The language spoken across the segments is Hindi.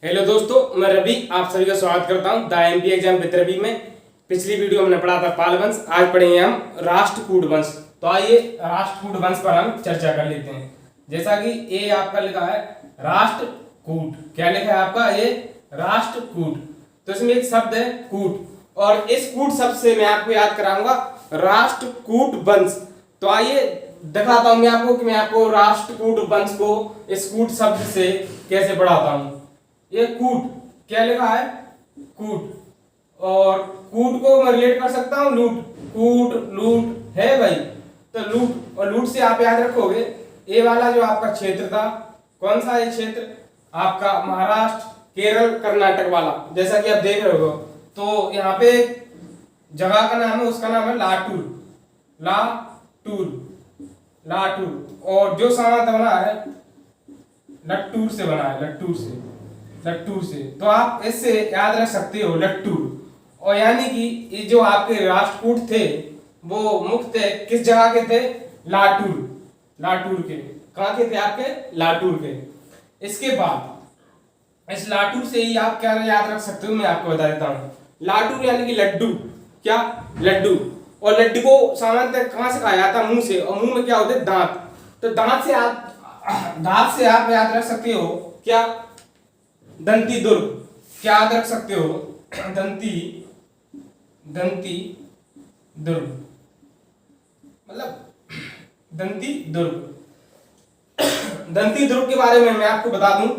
हेलो दोस्तों, मैं रवि आप सभी का स्वागत करता हूं the MP exam with Ravi में। पिछली वीडियो हमने पढ़ा था पाल वंश, आज पढ़ेंगे हम राष्ट्रकूट वंश। तो आइए राष्ट्रकूट वंश पर हम चर्चा कर लेते हैं। जैसा कि ये आपका लिखा है राष्ट्रकूट, क्या लिखा है आपका ये राष्ट्रकूट। तो इसमें एक शब्द है कूट, और इस कूट शब्द से मैं आपको याद कराऊंगा राष्ट्रकूट वंश। तो आइए दिखाता हूं मैं आपको कि मैं आपको राष्ट्रकूट वंश को इस कूट शब्द से कैसे पढ़ाता हूं। ये कूट क्या लिखा है कूट, और कूट को मैं रिलेट कर सकता हूं लूट। कूट लूट है भाई, तो लूट और लूट से आप याद रखोगे ये वाला जो आपका क्षेत्र था, कौन सा ये क्षेत्र आपका महाराष्ट्र केरल कर्नाटक वाला, जैसा कि आप देख रहे हो। तो यहाँ पे जगह का नाम है, उसका नाम है लाटूर। लाटूर लाटूर, और जो सामान बना है लट्टूर से बना है, लट्टूर से लट्टूर से। तो आप इससे याद रख सकते हो लट्टूर। और यानी कि ये जो आपके राष्ट्रकूट थे वो मुख्य किस जगह के थे? लाटूर। लाटूर के कहाँ के थे आपके? लाटूर के। इसके बाद इस लाटूर से ही आप क्या याद रख सकते हो, मैं आपको बता देता हूँ। लाटूर यानी कि लड्डू, क्या? लड्डू। और लड्डू को सामान्यतः कहाँ से खाया जाता? मुंह से, और मुंह में क्या होते? दांत। तो दांत से आप याद रख सकते हो क्या? दंती दुर्ग। क्या याद रख सकते हो? दंती दुर्ग, मतलब दंती दुर्ग। दंती दुर्ग के बारे में मैं आपको बता दूं।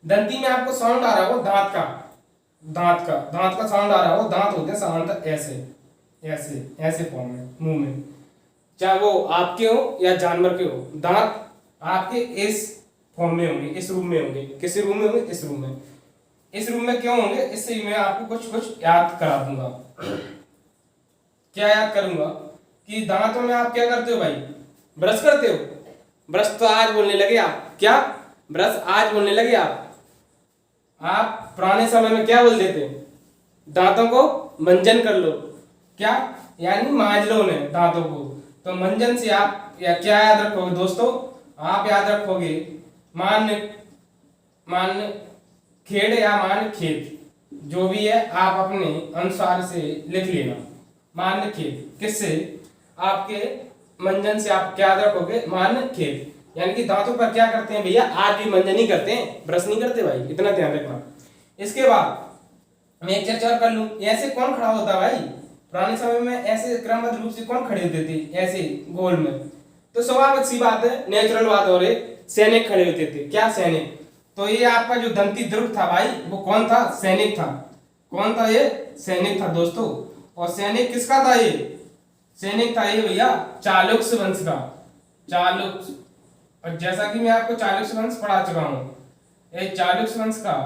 दंती में आपको साउंड आ रहा हो दांत का, दांत का साउंड आ रहा हो। दांत होते हैं सामान्यतः ऐसे ऐसे ऐसे फॉर्म में मुंह में, चाहे वो आपके हो या जानवर के हो। दांत आपके इस फॉर्म में होंगे, इस रूम में होंगे। किस रूम में होंगे? इस रूम में। इस रूम में क्यों होंगे? इससे मैं आपको कुछ याद करा दूंगा। क्या याद करूंगा कि दांतों में आप क्या करते हो भाई? ब्रश करते हो। ब्रश तो आज बोलने लगे आप, क्या? ब्रश आज बोलने लगे आप पुराने समय में क्या बोल देते? दांतों को मंजन कर लो, क्या? यानी मांज लो उन्हें, दांतों को। तो मंजन से आप या क्या याद रखोगे दोस्तों? आप याद रखोगे मान खेड़ या मान खेत, जो भी है आप अपने अनुसार से लिख लेना। मान खेत किससे? आपके मंजन से आप क्या याद रखोगे? मान खेत। यानी कि दांतों पर क्या करते हैं भैया? आज भी मंजन ही करते हैं, ब्रश नहीं करते भाई, इतना ध्यान रखना। इसके बाद मैं एक चर्चा और कर लूं, ऐसे कौन खड़ा होता भाई? पुराने समय में ऐसे क्रमबद्ध रूप से कौन खड़े होते थे ऐसे गोल में? तो स्वाभाविक सी बात है, नेचुरल बात हो रही, सैनिक खड़े होते थे। क्या? सैनिक। तो ये आपका जो दंती दुर्ग था भाई, वो कौन था? सैनिक था। कौन था ये? सैनिक था दोस्तों। और सैनिक किसका था ये? सैनिक था ये भैया चालुक्य वंश का। चालुक्य, और जैसा कि मैं आपको चालुक्य वंश पढ़ा चुका हूं, ये चालुक्य वंश का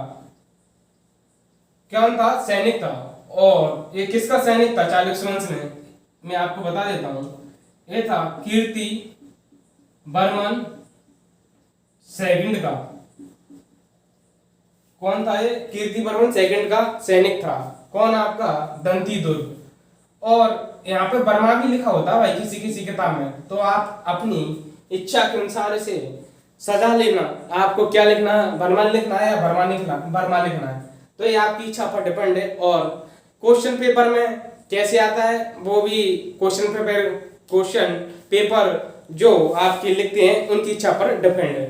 कौन था? सैनिक था। और ये किसका सैनिक था चालुक्य वंश में? मैं आपको बता देता हूं, ये था कीर्ति वर्मन सेकंड का। कौन था ये? कीर्ति वर्मन सेकंड का सैनिक था। कौन? आपका दंती दुर्ग। और यहाँ पे वर्मा भी लिखा होता है भाई किसी किसी किताब में, तो आप अपनी इच्छा के अनुसार इसे सजा लेना। आपको क्या लिखना है? वर्मा लिखना है या वर्मा लिखना है, तो ये आपकी इच्छा पर डिपेंड है। और क्वेश्चन पेपर में कैसे आता है वो भी क्वेश्चन पेपर जो आपके लिखते हैं उनकी इच्छा पर डिपेंड है।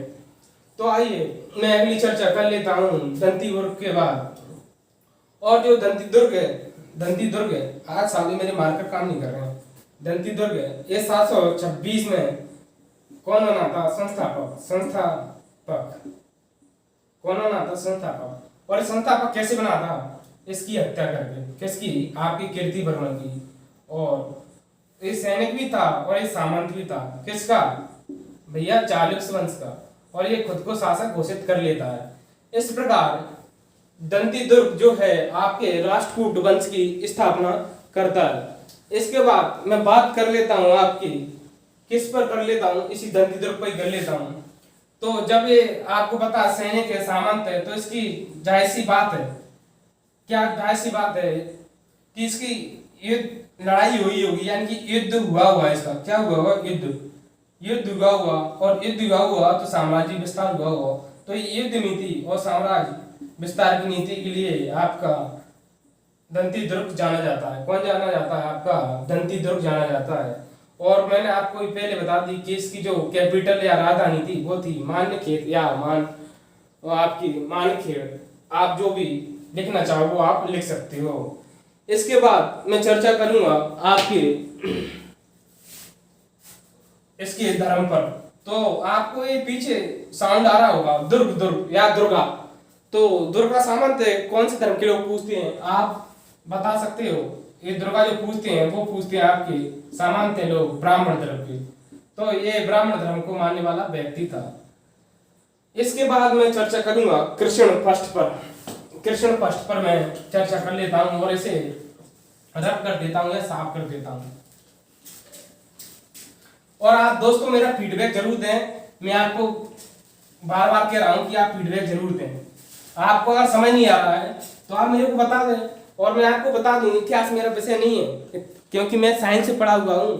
तो आइए मैं अगली चर्चा कर लेता हूं दंती दुर्ग के बाद। और जो दंती दुर्ग है, आज साल मेरे मार्कर काम नहीं कर रहे हैं। दंती दुर्ग है, ये 726 में कौन बना था? संस्थापक। कौन बना था? संस्थापक। और संस्थापक कैसे बना था? इसकी हत्या करके। किसकी? आपकी कीर्ति वर्मन की। और ये सैनिक भी था और ये सामंत भी था। किसका भैया? चालुक्य वंश का। और ये खुद को शासक घोषित कर लेता है। इस प्रकार दंती दुर्ग जो है आपके राष्ट्रकूट वंश की स्थापना करता है। इसके बाद मैं बात कर लेता हूं आपकी, किस पर कर लेता हूं? इसी दंती दुर्ग पर कर लेता हूं। तो जब ये आपको पता सैनिक है, सामंत है, तो इसकी जाहिर सी बात है, क्या जाहिर सी बात है कि इसकी युद्ध लड़ाई हुई होगी, यानी कि युद्ध हुआ इसका। क्या हुआ? युद्ध हुआ। और युद्ध हुआ तो साम्राज्य विस्तार हुआ। तो युद्ध नीति और साम्राज्य विस्तार की नीति के लिए आपका दंती दुर्ग जाना जाता है। कौन जाना जाता है? आपका दंती दुर्ग जाना जाता है। और मैंने आपको पहले बता दी कि इसकी जो कैपिटल या राजधानी थी वो थी मान्यखेत या आपकी मानखेड़। आप जो भी लिखना चाहो वो आप लिख सकते हो। इसके बाद मैं चर्चा करूंगा आपके इसके धर्म पर। तो आपको ये पीछे साउंड आ रहा होगा दुर्ग दुर्ग या दुर्गा। तो दुर्गा सामंत कौन से धर्म के लोग पूछते हैं आप बता सकते हो? ये दुर्गा जो पूछते हैं वो पूछते हैं आपके सामान्य लोग ब्राह्मण धर्म के। तो ये ब्राह्मण धर्म को मानने वाला व्यक्ति था। इसके बाद मैं चर्चा करूंगा कृष्ण फर्स्ट पर। कृष्ण फर्स्ट पर मैं चर्चा कर लेता हूं और इसे रब कर देता हूं या साफ कर देता हूं। और आप दोस्तों मेरा फीडबैक जरूर दें। मैं आपको बार बार कह रहा हूं कि आप फीडबैक जरूर दें। आपको अगर समझ नहीं आ रहा है तो आप मेरे को बता दें और मैं आपको बता दूं। इतिहास मेरा विषय नहीं है क्योंकि मैं साइंस से पढ़ा हुआ हूं।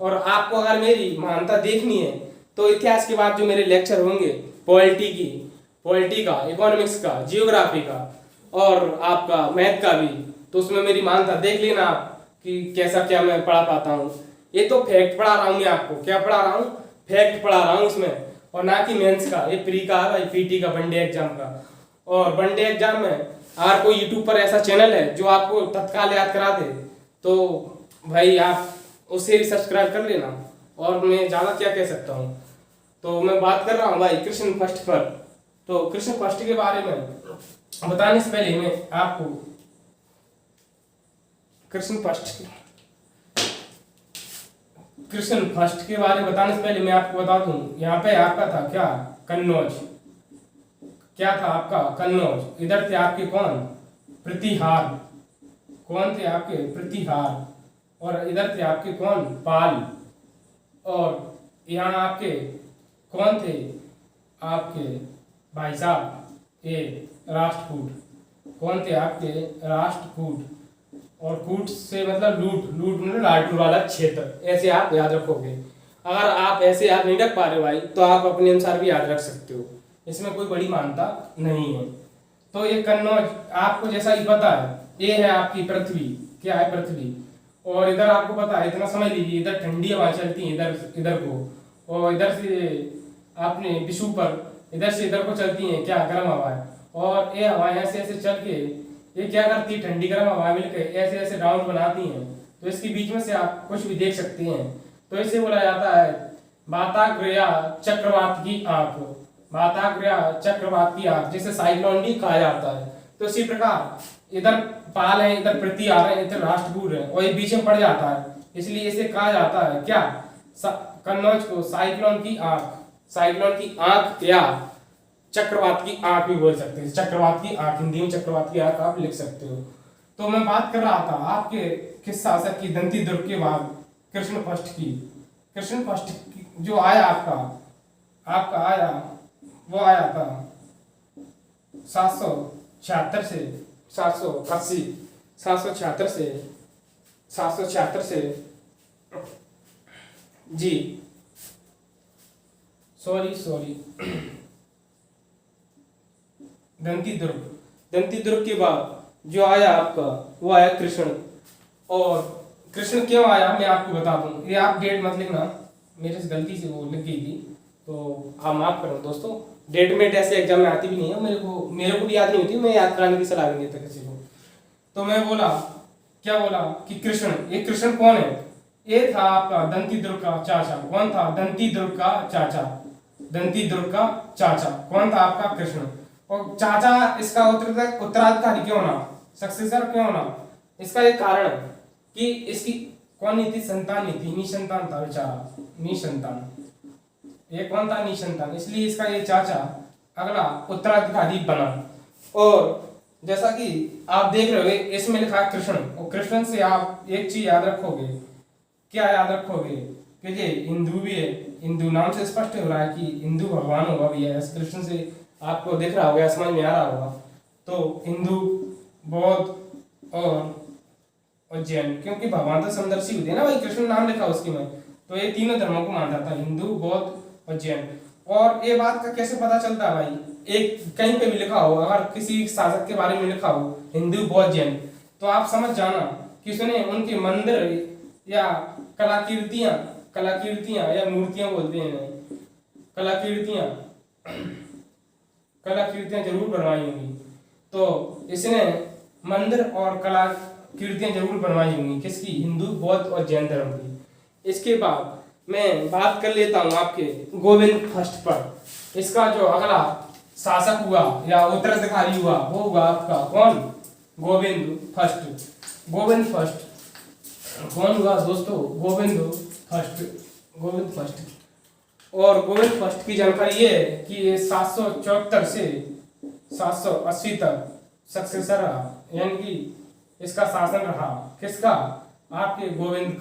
और आपको अगर मेरी महानता देखनी है तो इतिहास के बाद जो मेरे लेक्चर होंगे पॉलिटी का, इकोनॉमिक्स का, जियोग्राफी का और आपका मैथ का भी, तो उसमें मेरी महानता देख लेना आप कि कैसा क्या मैं पढ़ा पाता हूँ। ये तो फैक्ट पढ़ा रहा हूँ मैं आपको। क्या पढ़ा रहा हूँ? फैक्ट पढ़ा रहा हूँ इसमें, और ना कि मेंस का। ये प्री का है, पीटी का, वनडे एग्जाम का। और वनडे एग्जाम में अगर कोई यूट्यूब पर ऐसा चैनल है जो आपको तत्काल याद करा दे तो भाई आप उसे भी सब्सक्राइब कर लेना। और मैं ज़्यादा क्या कह सकता हूँ। तो मैं बात कर रहा हूँ भाई कृष्ण फर्स्ट पर। तो कृष्ण फर्स्ट के बारे में बताने से पहले मैं आपको कृष्ण फर्स्ट के बारे में बताने से पहले मैं आपको बता दूं, यहाँ पे आपका था क्या? कन्नौज। क्या था आपका? कन्नौज। इधर थे आपके कौन? प्रतिहार। कौन थे आपके? प्रतिहार। और इधर थे आपके कौन? पाल। और यहाँ आपके कौन थे? आपके भाई साहब ये राष्ट्रकूट। कौन थे आपके? राष्ट्रकूट। और कूट से मतलब लूट, लूट मतलब लालटू वाला क्षेत्र। ऐसे आप याद रखोगे। अगर आप ऐसे याद नहीं रख पा रहे भाई तो आप अपने अनुसार भी याद रख सकते हो। इसमें कोई बड़ी मान्यता नहीं है। तो ये कन्नौज आपको जैसा ही पता है, ये है आपकी पृथ्वी। क्या है? पृथ्वी। और इधर आपको पता है, इतना समझ लीजिए, इधर ठंडी हवा चलती है इधर को, और इधर से आपने विषु पर इधर से इधर को चलती है क्या? गर्म हवाएं। और ये हवाएं ऐसे ऐसे चल के ये क्या करती है? ठंडी गर्म हवाएं मिलकर ऐसे ऐसे राउंड बनाती हैं। तो इसके बीच में से आप कुछ भी देख सकते हैं। तो इसे बोला जाता है वाताग्रया चक्रवात की आंख। वाताग्रया चक्रवात की आंख, जिसे साइक्लोन भी कहा जाता है। तो इसी प्रकार इधर पाल है, इधर पृथ्वी आ रहे हैं, इधर राष्ट्रकूट है और ये बीच में पड़ जाता है। इसलिए इसे कहा जाता है क्या? कन्नौज को साइक्लोन की आंख। साइक्लोन की आंख या चक्रवात की आंख भी बोल सकते हैं। चक्रवात की आंख, हिंदी में चक्रवात की आंख आप लिख सकते हो। तो मैं बात कर रहा था आपके किस शासक की? दंती दुर्ग के बाद कृष्ण फर्स्ट की। कृष्ण फर्स्ट जो आया आपका आया वो आया था 776 से 780, 776 से जी सॉरी दंती दुर्ग के बाद जो आया आपका वो आया कृष्ण। और कृष्ण क्यों आया मैं आपको बता दूं। ये आप डेट मत लिखना, मेरे से गलती से वो लिख गई थी तो आप माफ करो दोस्तों। डेट मेट ऐसे एग्जाम में आती भी नहीं है, मेरे को भी याद नहीं होती। मैं याद कराने की सलाह नहीं देता किसी को। तो मैं बोला क्या बोला कि कृष्ण, ये कृष्ण कौन है? ये था आपका दंती दुर्ग का चाचा। कौन था? दंती दुर्ग का चाचा। दंती दुर्ग का चाचा कौन था? आपका कृष्ण। और चाचा इसका उत्तराधिकारी क्यों ना, सक्सेसर क्यों ना? इसका एक कारण है कि इसकी कौन नहीं थी? संतान नहीं थी, निसंतान था बेचारा, निसंतान। ये कौन था? निसंतान। इसलिए इसका ये चाचा अगला उत्तराधिकारी बना। और जैसा कि आप देख रहे हो इसमें लिखा है कृष्ण। और कृष्ण से आप एक चीज याद रखोगे। क्या याद रखोगे? कि ये हिंदू भी है। हिंदू नाम से स्पष्ट हो रहा है कि हिंदू भगवान होगा भी है। कृष्ण से आपको दिख रहा होगा, समझ में आ रहा होगा। तो हिंदू, बौद्ध और जैन, क्योंकि भगवान तो समदर्शी होते हैं ना भाई, कृष्ण नाम लिखा उसके में। तो ये तीनों धर्मों को माना जाता है, हिंदू, बौद्ध और जैन। और ये बात का कैसे पता चलता है भाई, एक कहीं पे भी लिखा हो, अगर किसी शासक के बारे में लिखा हो हिंदू बौद्ध जैन, तो आप समझ जाना कि उसने उनके मंदिर या कलाकृतियां या मूर्तियां बोलते हैं, कलाकृतियां कलाकृतियां जरूर बनवाई होंगी। तो इसने मंदिर और कलाकृतियां जरूर बनवाई होंगी, किसकी, हिंदू बौद्ध और जैन धर्म की। इसके बाद मैं बात कर लेता हूँ आपके गोविंद फर्स्ट पर। इसका जो अगला शासक हुआ या उत्तराधिकारी हुआ वो हुआ आपका कौन, गोविंद फर्स्ट। गोविंद फर्स्ट कौन हुआ दोस्तों, गोविंद फर्स्ट। और गोविंद फर्स्ट की जानकारी ये है कि ये 774 से 780 तक सक्सेसर रहा, यानी कि इसका शासन रहा किसका, आपके गोविंद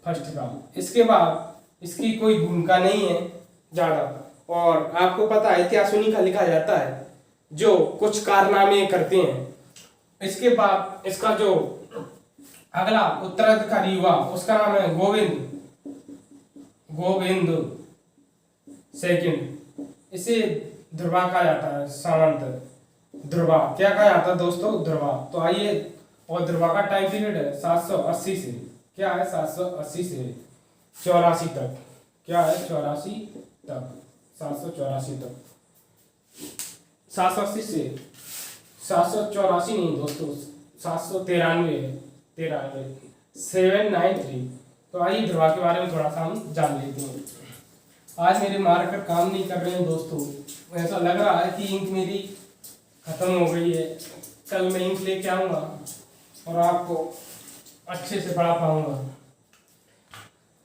फर्स्ट का। इसके बाद इसकी कोई भूमिका नहीं है ज्यादा, और आपको पता है इतिहास उन्हीं का लिखा जाता है जो कुछ कारनामे करते हैं। इसके बाद इसका जो अगला उत्तराधिकारी हुआ उसका नाम है गोविंद सेकंड। इसे ध्रुवा कहा जाता है, सामंत ध्रुवा, क्या कहा जाता है दोस्तों, ध्रुवा। तो आइए, और ध्रुवा का टाइम पीरियड है 780 से, क्या है 780 से 84 तक, क्या है 84 तक, 784 तक, 780 से 784 नहीं दोस्तों, 793 है, 793। तो आइए ध्रुवा के बारे में थोड़ा सा हम जान लेते हैं। आज मेरे मार्कर काम नहीं कर रहे हैं दोस्तों, ऐसा लग रहा है कि इंक मेरी खत्म हो गई है। कल मैं इंक लेके आऊँगा और आपको अच्छे से पढ़ा पाऊंगा।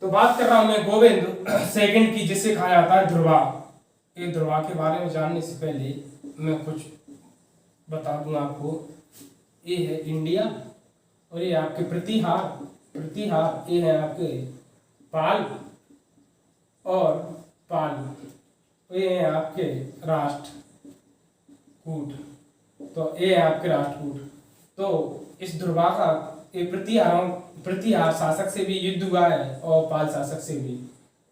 तो बात कर रहा हूँ मैं गोविंद सेकंड की, जिसे कहा जाता है ध्रुवा। ये ध्रुवा के बारे में जानने से पहले मैं कुछ बता दूं आपको। ये है इंडिया और ये आपके प्रतिहार, ये है आपके पाल और ये है आपके राष्ट्रकूट। तो ये है आपके राष्ट्रकूट। तो इस ध्रुवा का ये प्रतिहार शासक से भी युद्ध हुआ है और पाल शासक से भी।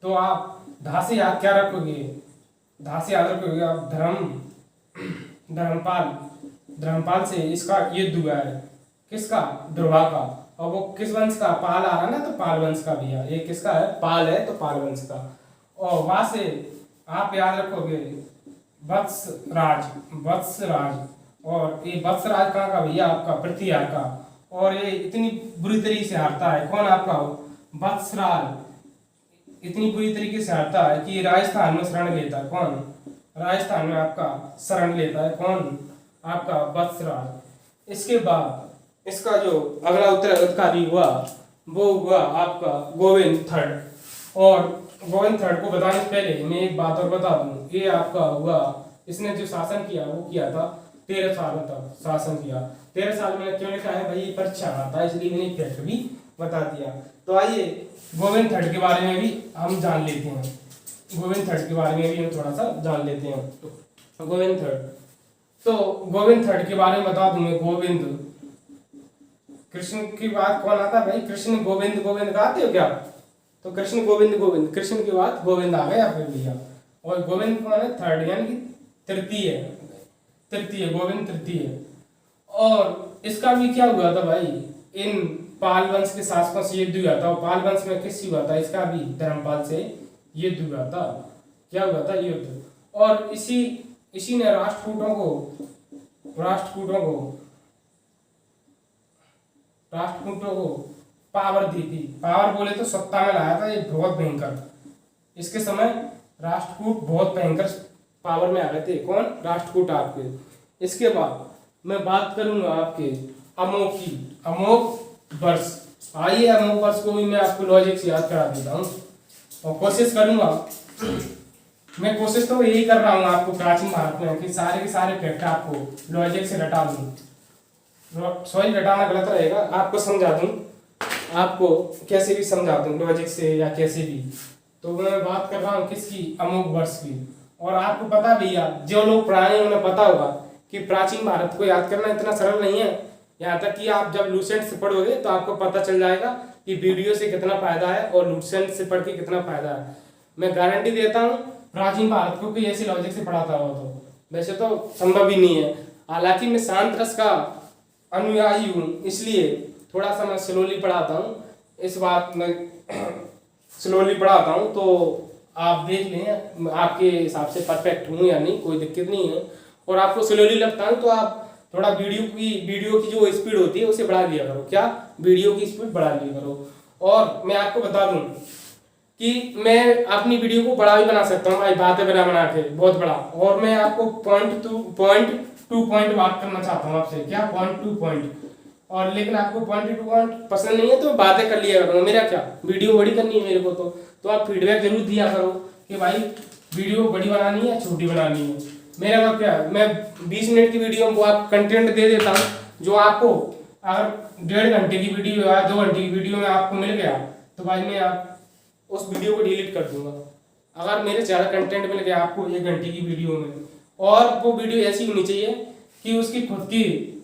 तो आप धा से याद क्या रखोगे, आप धर्मपाल से इसका युद्ध हुआ है, किसका, ध्रुवा का। और वो किस वंश का, पाल आ रहा ना, तो पाल वंश का भी है। ये किसका है, पाल है, तो पाल वंश का। और वहां से आप याद रखोगे वत्सराज। और ये वत्सराज कहाँ का भैया, आपका प्रतिहार का। और ये इतनी बुरी तरीके से हारता है, कौन आपका वत्सराज, इतनी बुरी तरीके से हारता है कि राजस्थान में शरण लेता है। कौन, राजस्थान में आपका शरण लेता है, कौन, आपका वत्सराज। इसके बाद इसका जो अगला उत्तराधिकारी हुआ वो हुआ आपका गोविंद थर्ड। और गोविंद थर्ड को बताने से पहले मैं एक बात और बता दूं, ये आपका हुआ, इसने जो शासन किया वो किया था 13 सालों तक शासन किया। 13 साल में क्यों लिखा है भाई, परीक्षा आता है, इसलिए मैंने फैक्ट भी बता दिया। तो आइए गोविंद थर्ड के बारे में भी हम जान लेते हैं, गोविंद थर्ड के बारे में भी हम थोड़ा सा जान लेते हैं। गोविंद थर्ड, तो गोविंद थर्ड के बारे में बता दूं मैं। गोविंद, कृष्ण की बात कौन आता है भाई, कृष्ण गोविंद गाते हो क्या, तो कृष्ण गोविंद, कृष्ण के बाद गोविंद आ गया फिर भैया। और गोविंद कौन है, थर्ड, यानी कि तृतीय, गोविंद तृतीय। और इसका भी क्या हुआ था भाई, इन पाल वंश के शासकों से युद्ध हुआ था। और पाल वंश में किससे हुआ था, इसका भी धर्मपाल से युद्ध हुआ था। क्या हुआ था, युद्ध। और इसी ने राष्ट्रकूटों को पावर दी थी। पावर बोले तो सत्ता में लाया था ये बहुत भयंकर। इसके समय राष्ट्रकूट बहुत भयंकर पावर में आ गए थे। कौन, राष्ट्रकूट आपके। इसके बाद मैं बात करूंगा आपके अमोघ वर्ष। आइए अमोघ वर्ष को भी मैं आपको लॉजिक से याद करा देता हूँ और कोशिश करूंगा, मैं कोशिश तो यही कर रहा हूँ आपको प्राचीन भारत में कि सारे के सारे फैक्ट आपको लॉजिक से रटा दूँ। सॉरी, रटाना गलत रहेगा, आपको समझा दूँ, आपको कैसे भी समझा दूँ लॉजिक से या कैसे भी। तो मैं बात कर रहा हूँ किसकी, अमोघ वर्ष की। और आपको पता भैया, जो लोग पुराने उन्हें पता होगा कि प्राचीन भारत को याद करना इतना सरल नहीं है। यहाँ तक कि आप जब लूसेंट से पढ़ोगे तो आपको पता चल जाएगा कि वीडियो से कितना फायदा है और लूसेंट से पढ़ के कितना फायदा है। मैं गारंटी देता हूँ प्राचीन भारत को कोई ऐसे लॉजिक से पढ़ाता हो तो, वैसे तो संभव ही नहीं है। हालांकि मैं शांत रस का अनुयायी हूँ, इसलिए थोड़ा सा मैं स्लोली पढ़ाता हूँ। इस बात में स्लोली पढ़ाता हूँ, तो आप देख लें आपके हिसाब से परफेक्ट हूँ या नहीं, कोई दिक्कत नहीं है। और आपको स्लोली लगता है तो आप थोड़ा वीडियो की जो स्पीड होती है उसे बढ़ा लिया करो। क्या, वीडियो की स्पीड बढ़ा लिया करो। और मैं आपको बता दूं कि मैं अपनी वीडियो को बड़ा भी बना सकता हूँ भाई, बातें बना के बहुत बड़ा। और मैं आपको पॉइंट बात करना चाहता हूँ आपसे, क्या पॉइंट टू पॉइंट। और लेकिन आपको पॉइंट टू पॉइंट पसंद नहीं है तो बातें कर लिया करूँगा, मेरा क्या, वीडियो बड़ी करनी है मेरे को तो आप फीडबैक जरूर दिया करो कि भाई वीडियो बड़ी बनानी है या छोटी बनानी है। मेरा का क्या, मैं 20 मिनट की वीडियो वो आप कंटेंट दे देता हूँ, जो आपको अगर 1.5 घंटे की वीडियो या 2 घंटे की वीडियो में आपको मिल गया तो भाई मैं आप उस वीडियो को डिलीट कर दूंगा। अगर मेरे ज़्यादा कंटेंट मिल गया आपको 1 घंटे की वीडियो में, और वो वीडियो ऐसी होनी चाहिए कि उसकी खुद की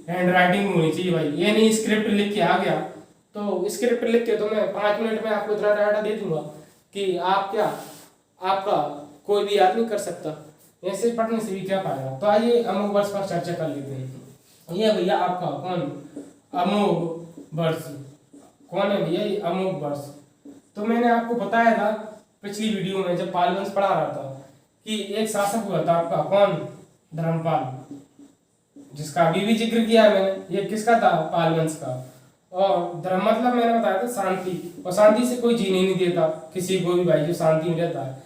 हैंड राइटिंग होनी चाहिए भाई, ये नहीं स्क्रिप्ट लिख के आ गया। तो स्क्रिप्ट लिख के तो मैं 5 मिनट में आपको इतना डाटा दे दूंगा कि आप क्या, आपका कोई भी याद नहीं कर सकता। ऐसे पढ़ने से भी क्या फायदा। तो आइए अमोघ वर्ष पर चर्चा कर लेते हैं। ये भैया आपका कौन, अमोघ वर्ष कौन है भैया, ये अमोघ वर्ष। तो मैंने आपको बताया था पिछली वीडियो में जब पाल वंश पढ़ा रहा था कि एक शासक हुआ था आपका कौन, धर्मपाल, जिसका अभी भी जिक्र किया है मैंने। ये किसका था, पाल वंश का। और धर्म मतलब मैंने बताया था शांति, और शांति से कोई जीने नहीं देता किसी को भी भाई, जो शांति में रहता है।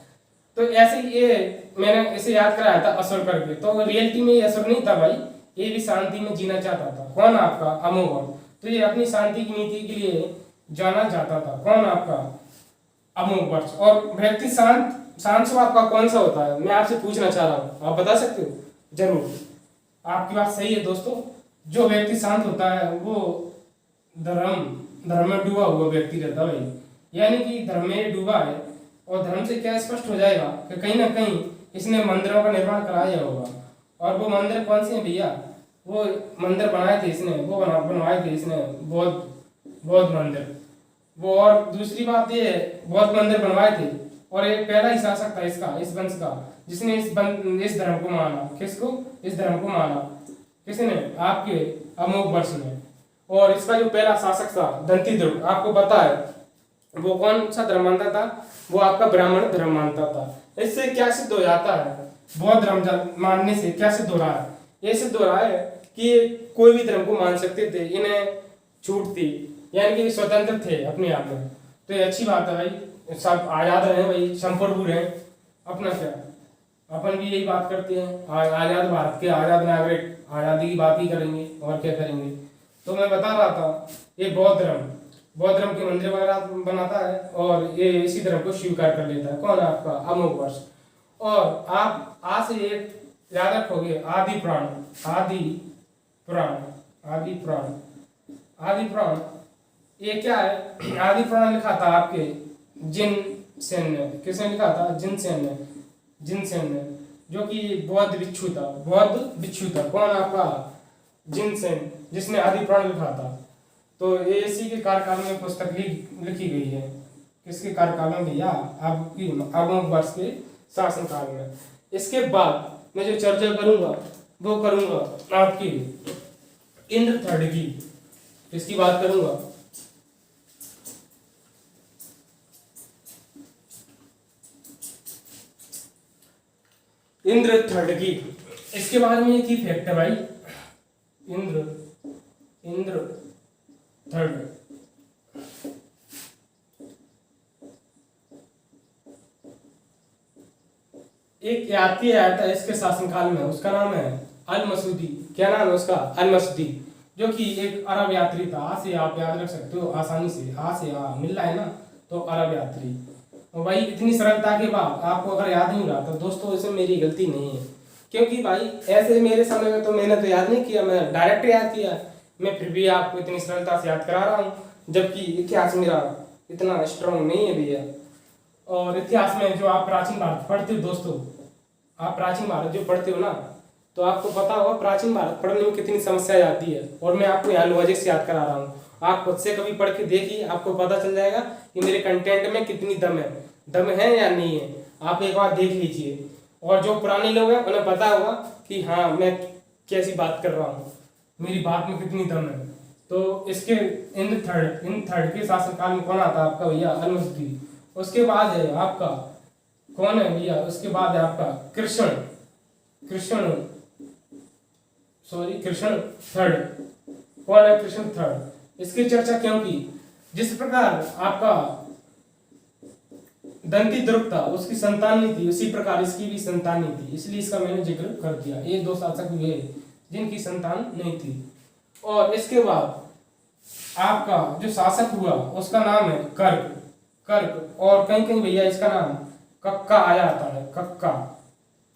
तो ऐसे ये मैंने इसे याद कराया था असुर करके, तो रियलिटी में ये असुर नहीं था भाई, ये भी शांति में जीना चाहता था। कौन, आपका अमोघ। तो ये अपनी शांति की नीति के लिए जाना चाहता था। कौन, आपका अमोघ वर्ष। और व्यक्ति शांत स्वभाव का कौन सा होता है, मैं आपसे पूछना चाह रहा हूँ, आप बता सकते हो। जरूर, आपकी बात सही है दोस्तों। जो व्यक्ति शांत होता है वो धर्म में डूबा हुआ व्यक्ति रहता है भाई, यानी कि धर्म में डूबा है। और धर्म से क्या स्पष्ट हो जाएगा कि कहीं ना कहीं इसने मंदिरों का निर्माण कराया होगा। और वो मंदिर कौन से हैं भैया, वो मंदिर बनाए थे इसने, वो बनवाए थे इसने बौद्ध मंदिर वो। और दूसरी बात ये, बौद्ध मंदिर बनवाए थे। और एक पहला ही शासक था इसका, इस वंश का, जिसने इस धर्म को माना। किसको, इस धर्म को माना किसने, आपके अमोघ वर्ष ने। और इसका जो पहला शासक था दंतीद्रुम, आपको पता है वो कौन सा धर्म मानता था, वो आपका ब्राह्मण धर्म मानता था। इससे क्या सिद्ध हो जाता है, बौद्ध धर्म मानने से क्या सिद्ध हो रहा है, ये सिद्ध हो रहा है कि कोई भी धर्म को मान सकते थे, इन्हें छूट थी, यानी कि स्वतंत्र थे अपने आप में। तो ये अच्छी बात है भाई, सब आज़ाद रहे भाई, संपूर्ण रहे। अपना क्या, अपन भी यही बात करते हैं, आज़ाद भारत के आज़ाद नागरिक आज़ादी की बात ही करेंगे और क्या करेंगे। तो मैं बता रहा था ये बौद्ध धर्म के मंदिर वगैरह बनाता है, और ये इसी धर्म को स्वीकार कर लेता है। कौन, आपका अमोघ वर्ष। और आप आज से एक याद रखोगे, आदि प्राण ये क्या है। आदि प्राण लिखा था आपके जिन सेन ने। किसने लिखा था, जिन सेन ने, जो कि बौद्ध भिक्षु था। कौन, आपका जिन सेन, जिसने आदि प्राण लिखा था। तो ये इसी के कार्यकाल में पुस्तक लिखी गई है। किसके कार्यकाल में भैया, आपकी अमोघ वर्ष के शासनकाल में। इसके बाद मैं जो चर्चा करूंगा वो करूंगा आपकी इंद्र थर्ड की। किसकी बात करूंगा, इंद्र थर्ड की। इसके बारे में एक ही फैक्ट है भाई, इंद्र थर्ड एक यात्री आया था इसके शासनकाल में, उसका नाम है अल मसूदी। क्या नाम है उसका, अल मसूदी, जो कि एक अरब यात्री था। आ से आप याद रख सकते हो आसानी से, आ से आ मिल रहा है ना, तो अरब यात्री। और भाई इतनी सरलता के बाद आपको अगर याद नहीं रहा तो दोस्तों इसमें मेरी गलती नहीं है, क्योंकि भाई ऐसे मेरे समय में तो मैंने तो याद नहीं किया, मैं डायरेक्ट याद किया। मैं फिर भी आपको इतनी सरलता से याद करा रहा हूँ, जबकि इतिहास मेरा इतना स्ट्रांग नहीं है भैया। और इतिहास में जो आप प्राचीन भारत पढ़ते हो दोस्तों, आप प्राचीन भारत जो पढ़ते हो ना, तो आपको पता होगा प्राचीन भारत पढ़ने में कितनी समस्याएं आती है। और मैं आपको यहाँ लॉजिक से याद करा रहा हूँ। आप खुद से कभी पढ़ के देखिए, आपको पता चल जाएगा कि मेरे कंटेंट में कितनी दम है या नहीं है। आप एक बार देख लीजिए। और जो पुराने लोग हैं उन्हें पता होगा कि हाँ मैं कैसी बात कर रहा हूँ, मेरी बात में कितनी दम है। तो इसके इन थर्ड के शासनकाल में कौन आता है आपका भैया? अल्मोस्टी। उसके बाद है आपका कौन है भैया? उसके बाद है आपका कृष्ण थर्ड। कौन है कृष्ण थर्ड? इसकी चर्चा क्यों की? जिस प्रकार आपका दंती द्रुप था, उसकी संतान नहीं थी, उसी प्रकार इसकी भी संतान नहीं थी, इसलिए इसका मैंने जिक्र कर दिया। ये दो शासक हुए जिनकी संतान नहीं थी। और इसके बाद आपका जो शासक हुआ उसका नाम है कर्क। और कहीं कहीं भैया इसका नाम कक्का आया आता है,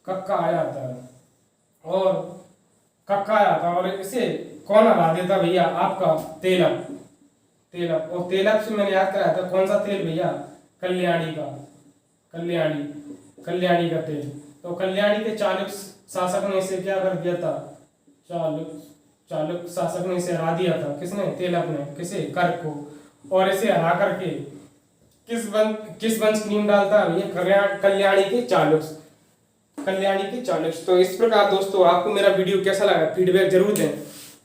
कक्का आया आता है। और कक्का आया था और इसे कौन हरा देता भैया? आपका तेलप। और तेलप से मैंने याद कराया था कौन सा तेल भैया? कल्याणी का तेल। तो कल्याणी के चालुक्य शासक ने इसे क्या कर दिया था? चालुक्य शासक ने इसे हरा दिया था। किसने? तेलप ने। किसे? कर्क को। और इसे हरा करके किस वंश की नींव डालता है भैया? कल्याणी के चालुक्य। तो इस प्रकार दोस्तों आपको मेरा वीडियो कैसा लगा फीडबैक जरूर दें।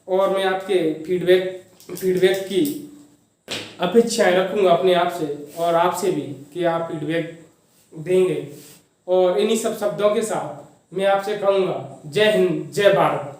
और मैं आपके फीडबैक की अपेक्षाएं रखूंगा अपने आप से और आपसे भी कि आप फीडबैक देंगे। और इन्हीं सब शब्दों के साथ मैं आपसे कहूँगा जय हिंद, जय भारत।